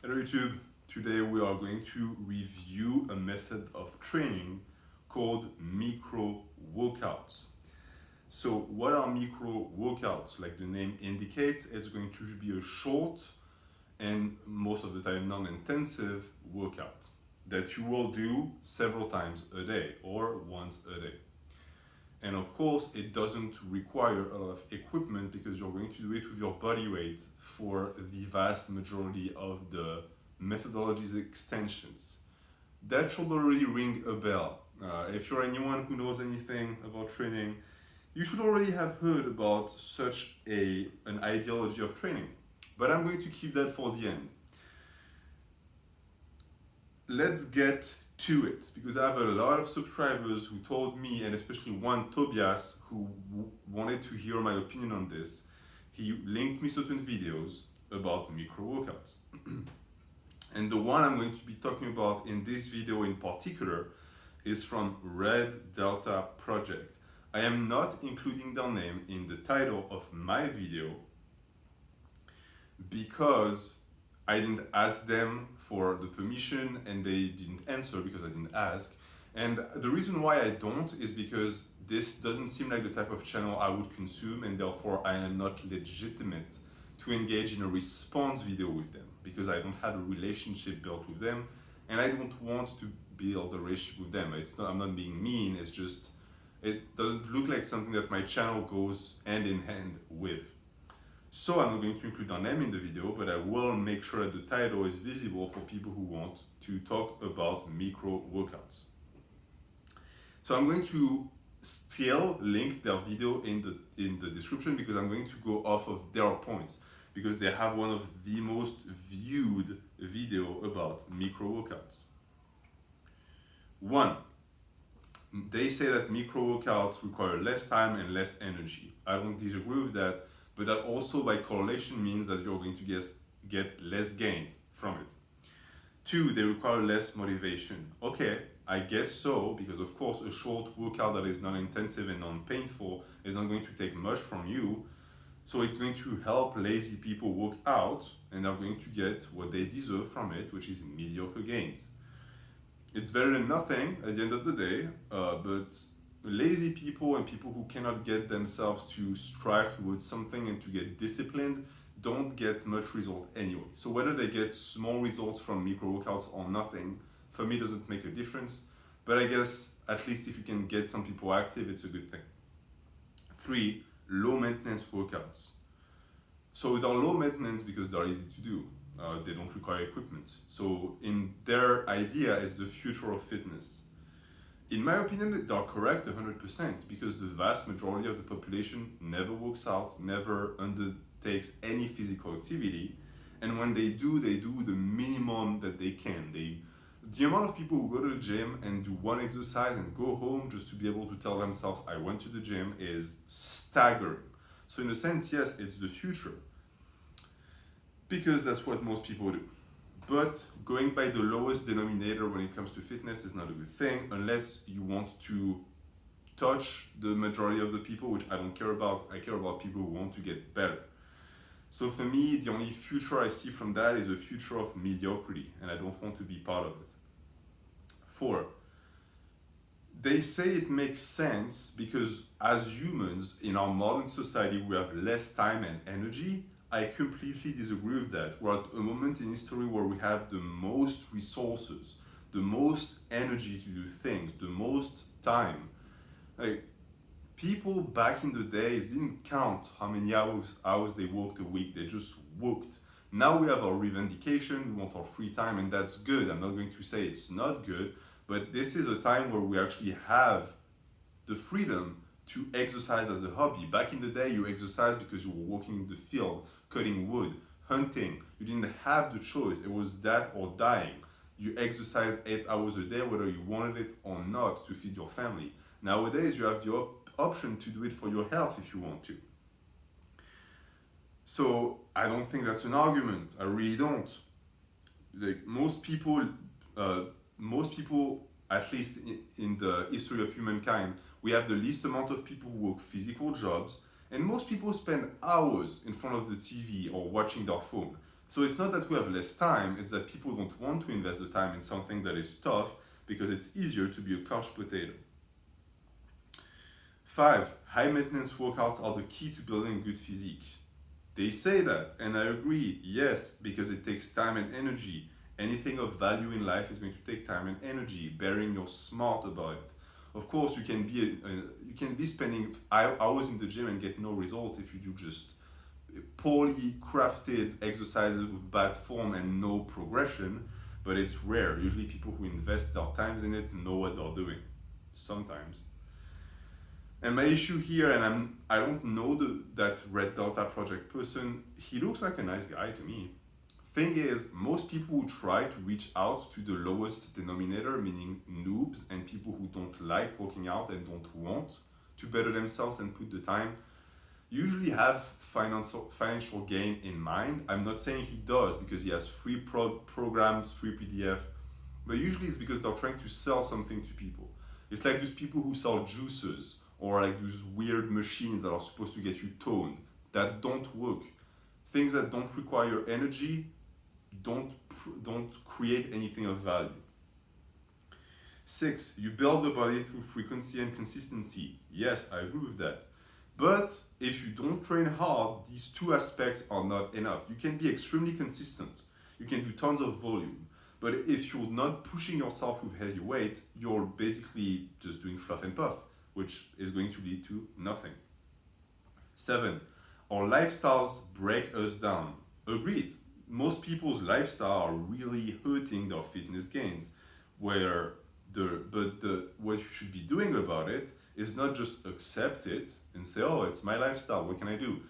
Hello YouTube, today we are going to review a method of training called micro workouts. So what are micro workouts? Like the name indicates, it's going to be a short and most of the time non-intensive workout that you will do several times a day or once a day. And of course, it doesn't require a lot of equipment because you're going to do it with your body weight for the vast majority of the methodology's extensions. That should already ring a bell. If you're anyone who knows anything about training, you should already have heard about such an ideology of training. But I'm going to keep that for the end. Let's get to it, because I have a lot of subscribers who told me, and especially one Tobias, who wanted to hear my opinion on this. He linked me certain videos about micro workouts. And the one I'm going to be talking about in this video in particular is from Red Delta Project. I am not including their name in the title of my video because I didn't ask them for the permission and they didn't answer because I didn't ask. And the reason why I don't is because this doesn't seem like the type of channel I would consume, and therefore I am not legitimate to engage in a response video with them because I don't have a relationship built with them and I don't want to build a relationship with them. I'm not being mean, it's just, it doesn't look like something that my channel goes hand in hand with. So I'm not going to include their name in the video, but I will make sure that the title is visible for people who want to talk about micro workouts. So I'm going to still link their video in the description because I'm going to go off of their points because they have one of the most viewed video about micro workouts. One, they say that micro workouts require less time and less energy. I don't disagree with that, but that also by correlation means that you're going to get less gains from it. Two, they require less motivation. Okay, I guess so, because of course a short workout that is non-intensive and non-painful is not going to take much from you. So it's going to help lazy people work out and they're going to get what they deserve from it, which is mediocre gains. It's better than nothing at the end of the day, but lazy people and people who cannot get themselves to strive towards something and to get disciplined don't get much result anyway. So whether they get small results from micro workouts or nothing, for me doesn't make a difference. But I guess at least if you can get some people active, it's a good thing. Three, low maintenance workouts. So they're low maintenance because they're easy to do. They don't require equipment. So in their idea, it's the future of fitness. In my opinion, they're correct 100% because the vast majority of the population never works out, never undertakes any physical activity. And when they do the minimum that they can. The amount of people who go to the gym and do one exercise and go home just to be able to tell themselves, I went to the gym, is staggering. So in a sense, yes, it's the future because that's what most people do. But going by the lowest denominator when it comes to fitness is not a good thing unless you want to touch the majority of the people, which I don't care about. I care about people who want to get better. So for me, the only future I see from that is a future of mediocrity, and I don't want to be part of it. Four, they say it makes sense because as humans in our modern society, we have less time and energy. I completely disagree with that. We're at a moment in history where we have the most resources, the most energy to do things, the most time. Like, people back in the days didn't count how many hours they worked a week, they just worked. Now we have our revendication, we want our free time, and that's good. I'm not going to say it's not good, but this is a time where we actually have the freedom to exercise as a hobby. Back in the day, you exercised because you were working in the field, cutting wood, hunting. You didn't have the choice. It was that or dying. You exercised 8 hours a day, whether you wanted it or not, to feed your family. Nowadays, you have the option to do it for your health if you want to. So I don't think that's an argument. I really don't. Like most people, at least in the history of humankind, we have the least amount of people who work physical jobs, and most people spend hours in front of the TV or watching their phone. So it's not that we have less time, it's that people don't want to invest the time in something that is tough because it's easier to be a couch potato. 5. High maintenance workouts are the key to building good physique. They say that, and I agree, yes, because it takes time and energy. Anything of value in life is going to take time and energy, bearing you're smart about it. Of course, you can be spending hours in the gym and get no result if you do just poorly crafted exercises with bad form and no progression, but it's rare. Usually people who invest their times in it know what they're doing, sometimes. And my issue here, and I don't know that Red Delta Project person, he looks like a nice guy to me. Thing is, most people who try to reach out to the lowest denominator, meaning noobs and people who don't like working out and don't want to better themselves and put the time, usually have financial gain in mind. I'm not saying he does because he has free programs, free PDF, but usually it's because they're trying to sell something to people. It's like those people who sell juices or like those weird machines that are supposed to get you toned that don't work. Things that don't require energy don't create anything of value. 6. You build the body through frequency and consistency. Yes, I agree with that. But if you don't train hard, these two aspects are not enough. You can be extremely consistent. You can do tons of volume. But if you're not pushing yourself with heavy weight, you're basically just doing fluff and puff, which is going to lead to nothing. 7. Our lifestyles break us down. Agreed. Most people's lifestyle are really hurting their fitness gains, what you should be doing about it is not just accept it and say, oh, it's my lifestyle, what can I do?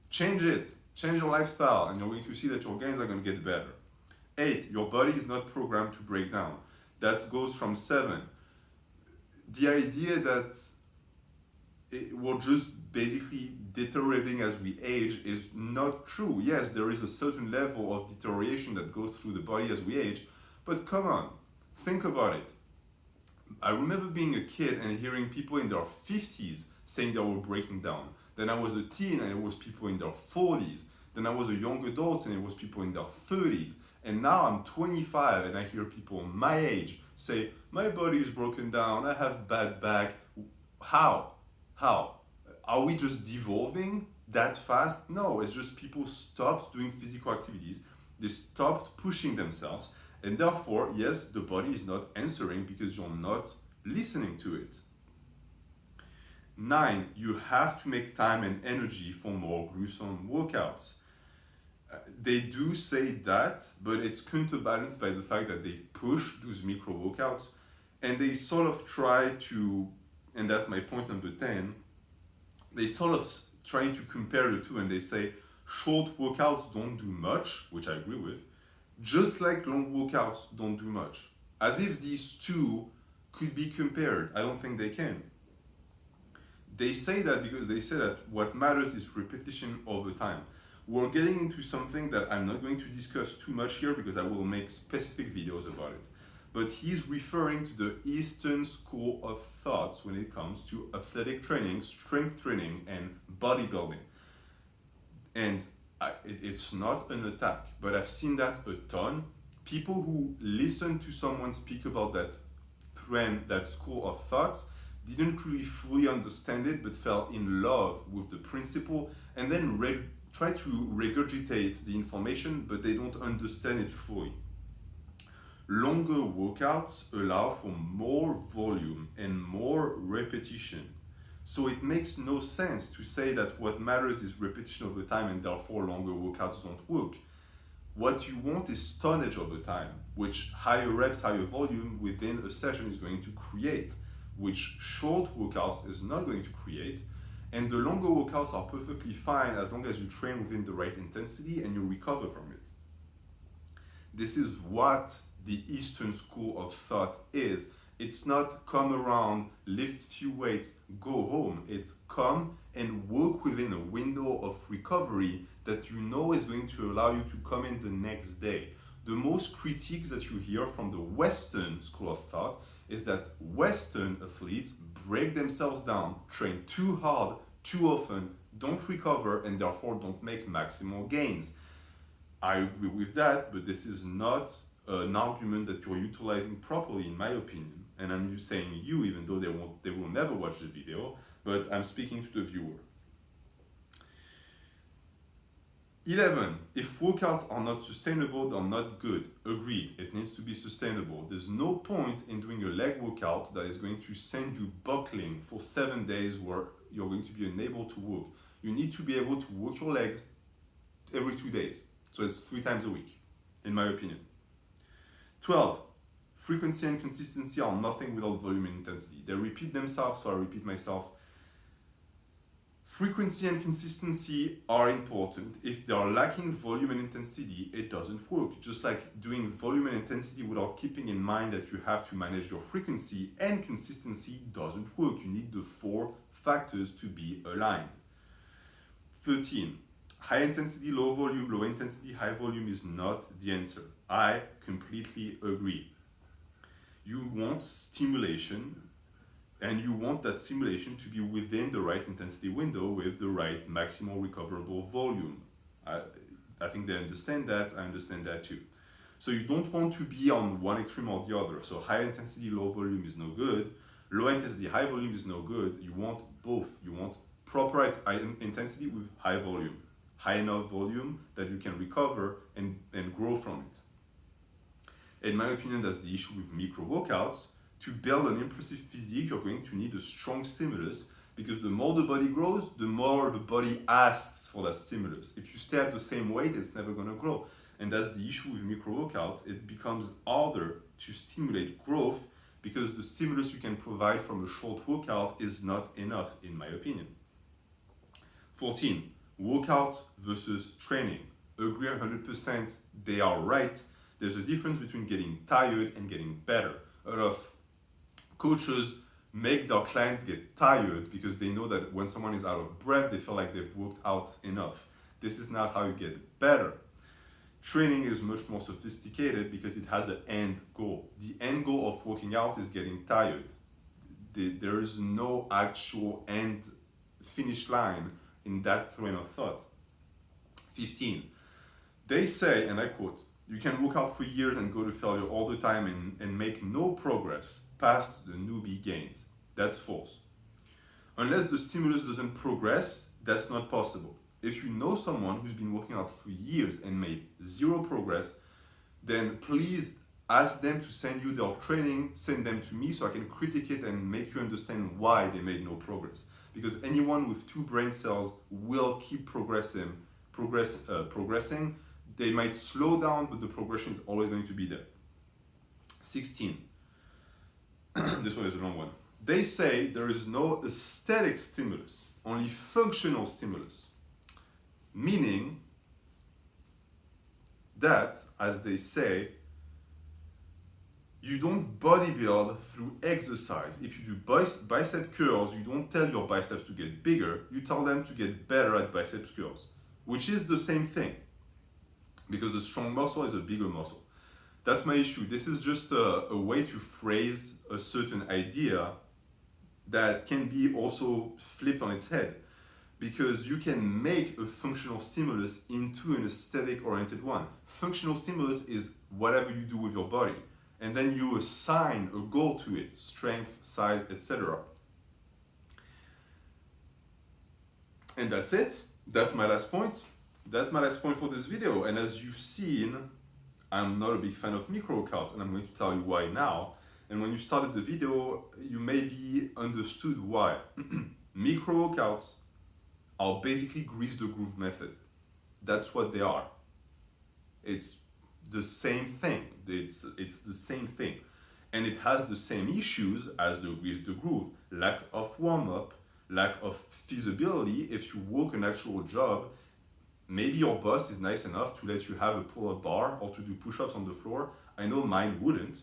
Change it, change your lifestyle, and you're going to see that your gains are going to get better. 8, your body is not programmed to break down. That goes from 7. The idea that we're just basically deteriorating as we age is not true. Yes, there is a certain level of deterioration that goes through the body as we age, but come on, think about it. I remember being a kid and hearing people in their 50s saying they were breaking down. Then I was a teen and it was people in their 40s. Then I was a young adult and it was people in their 30s. And now I'm 25 and I hear people my age say, my body is broken down, I have bad back. How? Are we just devolving that fast? No, it's just people stopped doing physical activities. They stopped pushing themselves. And therefore, yes, the body is not answering because you're not listening to it. 9, you have to make time and energy for more gruesome workouts. They do say that, but it's counterbalanced by the fact that they push those micro workouts and they sort of try to, and that's my point number 10, they sort of try to compare the two and they say short workouts don't do much, which I agree with, just like long workouts don't do much. As if these two could be compared. I don't think they can. They say that because they say that what matters is repetition over time. We're getting into something that I'm not going to discuss too much here because I will make specific videos about it. But he's referring to the Eastern school of thoughts when it comes to athletic training, strength training, and bodybuilding. And it's not an attack, but I've seen that a ton. People who listen to someone speak about that trend, that school of thoughts, didn't really fully understand it, but fell in love with the principle, and then try to regurgitate the information, but they don't understand it fully. Longer workouts allow for more volume and more repetition. So it makes no sense to say that what matters is repetition over time and therefore longer workouts don't work. What you want is tonnage over time, which higher reps, higher volume within a session is going to create, which short workouts is not going to create. And the longer workouts are perfectly fine as long as you train within the right intensity and you recover from it. This is what the Eastern school of thought is. It's not come around, lift few weights, go home. It's come and work within a window of recovery that you know is going to allow you to come in the next day. The most critiques that you hear from the Western school of thought is that Western athletes break themselves down, train too hard, too often, don't recover, and therefore don't make maximal gains. I agree with that, but this is not an argument that you're utilizing properly, in my opinion. And I'm just saying you, even though they will never watch the video, but I'm speaking to the viewer. 11. If workouts are not sustainable, they're not good. Agreed, it needs to be sustainable. There's no point in doing a leg workout that is going to send you buckling for 7 days where you're going to be unable to walk. You need to be able to work your legs every 2 days. So it's 3 times a week, in my opinion. 12. Frequency and consistency are nothing without volume and intensity. They repeat themselves, so I repeat myself. Frequency and consistency are important. If they are lacking volume and intensity, it doesn't work. Just like doing volume and intensity without keeping in mind that you have to manage your frequency and consistency doesn't work. You need the 4 factors to be aligned. 13. High intensity, low volume, low intensity, high volume is not the answer. I completely agree. You want stimulation, and you want that stimulation to be within the right intensity window with the right maximal recoverable volume. I think they understand that. I understand that too. So you don't want to be on one extreme or the other. So high intensity, low volume is no good. Low intensity, high volume is no good. You want both. You want proper high intensity with high volume. High enough volume that you can recover and grow from it. In my opinion, that's the issue with micro workouts. To build an impressive physique, you're going to need a strong stimulus, because the more the body grows, the more the body asks for that stimulus. If you stay at the same weight, it's never going to grow. And that's the issue with micro workouts. It becomes harder to stimulate growth because the stimulus you can provide from a short workout is not enough, in my opinion. 14. Workout versus training. Agree 100%, they are right. There's a difference between getting tired and getting better. A lot of coaches make their clients get tired because they know that when someone is out of breath, they feel like they've worked out enough. This is not how you get better. Training is much more sophisticated because it has an end goal. The end goal of working out is getting tired. There is no actual end finish line in that train of thought. 15. They say, and I quote, you can work out for years and go to failure all the time and make no progress past the newbie gains. That's false. Unless the stimulus doesn't progress, that's not possible. If you know someone who's been working out for years and made 0 progress, then please ask them to send you their training, send them to me so I can critique it and make you understand why they made no progress. Because anyone with 2 brain cells will keep progressing. They might slow down, but the progression is always going to be there. 16. This one is a long one. They say there is no aesthetic stimulus, only functional stimulus. Meaning that, as they say, you don't bodybuild through exercise. If you do bicep curls, you don't tell your biceps to get bigger, you tell them to get better at bicep curls, which is the same thing, because a strong muscle is a bigger muscle. That's my issue. This is just a way to phrase a certain idea that can be also flipped on its head, because you can make a functional stimulus into an aesthetic-oriented one. Functional stimulus is whatever you do with your body, and then you assign a goal to it, strength, size, etc. And that's it. That's my last point. That's my last point for this video. And as you've seen, I'm not a big fan of micro workouts, and I'm going to tell you why now. And when you started the video, you maybe understood why. Micro workouts are basically grease the groove method. That's what they are. It's the same thing. It's the same thing. And it has the same issues as the grease the groove. Lack of warm-up, lack of feasibility. If you work an actual job, maybe your boss is nice enough to let you have a pull-up bar or to do push-ups on the floor. I know mine wouldn't.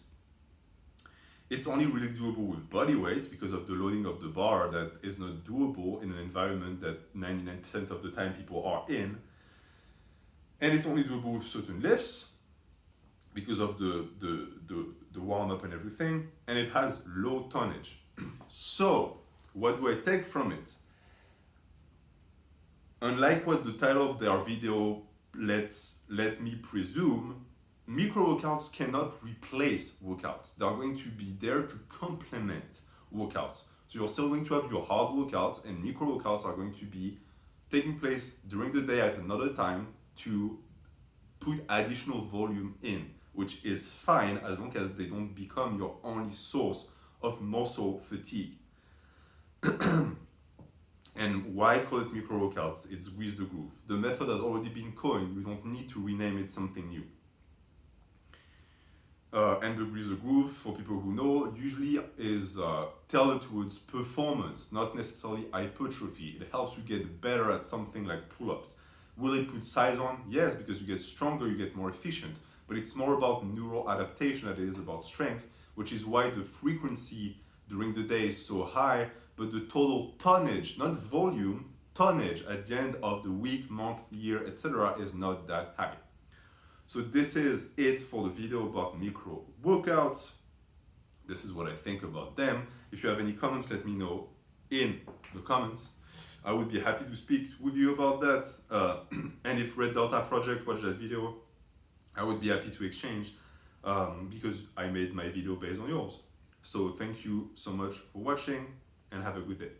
It's only really doable with body weight because of the loading of the bar that is not doable in an environment that 99% of the time people are in. And it's only doable with certain lifts because of the warm-up and everything. And it has low tonnage. So, what do I take from it? Unlike what the title of their video let me presume, micro workouts cannot replace workouts. They are going to be there to complement workouts. So you're still going to have your hard workouts, and micro workouts are going to be taking place during the day at another time to put additional volume in, which is fine as long as they don't become your only source of muscle fatigue. And why call it micro workouts? It's grease the groove. The method has already been coined. We don't need to rename it something new. And the grease the groove, for people who know, usually is tailored towards performance, not necessarily hypertrophy. It helps you get better at something like pull-ups. Will it put size on? Yes, because you get stronger, you get more efficient. But it's more about neural adaptation than it is about strength, which is why the frequency during the day is so high, but the total tonnage, not volume, tonnage at the end of the week, month, year, etc. is not that high. So this is it for the video about micro workouts. This is what I think about them. If you have any comments, let me know in the comments. I would be happy to speak with you about that. And if Red Delta Project watched that video, I would be happy to exchange because I made my video based on yours. So thank you so much for watching and have a good day.